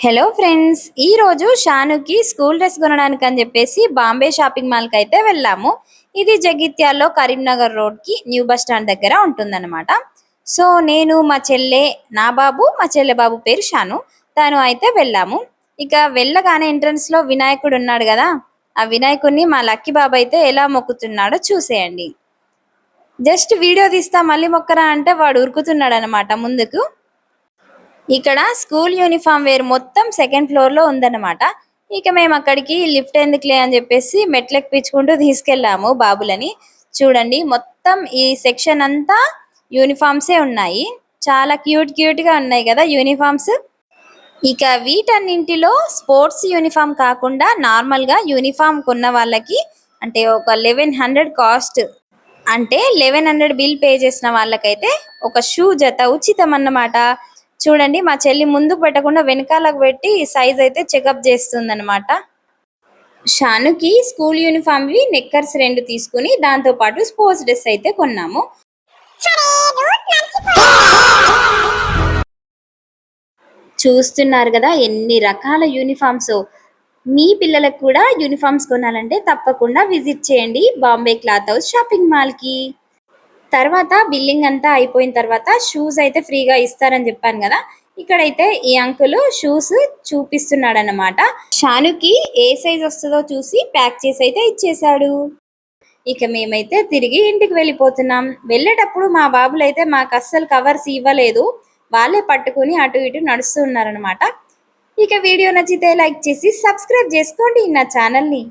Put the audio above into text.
Hello friends, ఈ రోజు షానుకి school dress కొనడానికి అని చెప్పేసి బాంబే షాపింగ్ మాల్ కి అయితే వెళ్ళాము. ఇది జగిత్యాల్లో కరీంనగర్ రోడ్ కి న్యూ బస్ స్టాండ్ దగ్గర ఉంటుందన్నమాట. సో నేను మా చెల్లె, నా బాబు, మా చెల్లె బాబు పేరు షాను, తను అయితే వెళ్ళాము. ఇక వెళ్ళగానే ఎంట్రన్స్ లో వినాయకుడు ఉన్నాడు కదా, ఆ వినాయకుడిని మా లక్కీ బాబు అయితే ఎలా మొక్కుతున్నాడో చూసేయండి. జస్ట్ వీడియో తీస్తా మళ్ళీ మొక్కరా అంటే వాడు ఉరుకుతున్నాడు అనమాట ముందుకు. ఇక్కడ స్కూల్ యూనిఫామ్ వేర్ మొత్తం సెకండ్ ఫ్లోర్ లో ఉందన్నమాట. ఇక మేము అక్కడికి లిఫ్ట్ ఎందుకులే అని చెప్పేసి మెట్లెక్కించుకుంటూ తీసుకెళ్ళాము బాబులని. చూడండి, మొత్తం ఈ సెక్షన్ అంతా యూనిఫామ్సే ఉన్నాయి. చాలా క్యూట్ క్యూట్ గా ఉన్నాయి కదా యూనిఫామ్స్. ఇక వీటన్నింటిలో స్పోర్ట్స్ యూనిఫామ్ కాకుండా నార్మల్ గా యూనిఫామ్ కొన్న వాళ్ళకి అంటే ఒక 1100 కాస్ట్, అంటే 1100 బిల్ పే చేసిన వాళ్ళకైతే ఒక షూ జత ఉచితం అన్నమాట. చూడండి, మా చెల్లి ముందుకు పెట్టకుండా వెనకాలకు పెట్టి సైజ్ అయితే చెకప్ చేస్తుంది అనమాట. షానుకి స్కూల్ యూనిఫామ్ వి నెక్కర్స్ 2 తీసుకుని దాంతో పాటు స్పోర్ట్స్ డ్రెస్ అయితే కొన్నాము. చూస్తున్నారు కదా ఎన్ని రకాల యూనిఫామ్స్. మీ పిల్లలకు కూడా యూనిఫామ్స్ కొనాలంటే తప్పకుండా విజిట్ చేయండి Bombay cloth house shopping mall కి. తర్వాత బిల్లింగ్ అంతా అయిపోయిన తర్వాత షూస్ అయితే ఫ్రీగా ఇస్తారని చెప్పాను కదా. ఇక్కడైతే ఈ అంకుల్ షూస్ చూపిస్తున్నాడు అన్నమాట. షానుకి ఏ సైజ్ వస్తుందో చూసి ప్యాక్ చేసి అయితే ఇచ్చేసాడు. ఇక మేమైతే తిరిగి ఇంటికి వెళ్ళిపోతున్నాం. వెళ్ళేటప్పుడు మా బాబులు అయితే మాకు అస్సలు కవర్స్ ఇవ్వలేదు, వాళ్ళే పట్టుకుని అటు ఇటు నడుస్తూ ఉన్నారనమాట. ఇక వీడియో నచ్చితే లైక్ చేసి సబ్స్క్రైబ్ చేసుకోండి నా ఛానల్ని.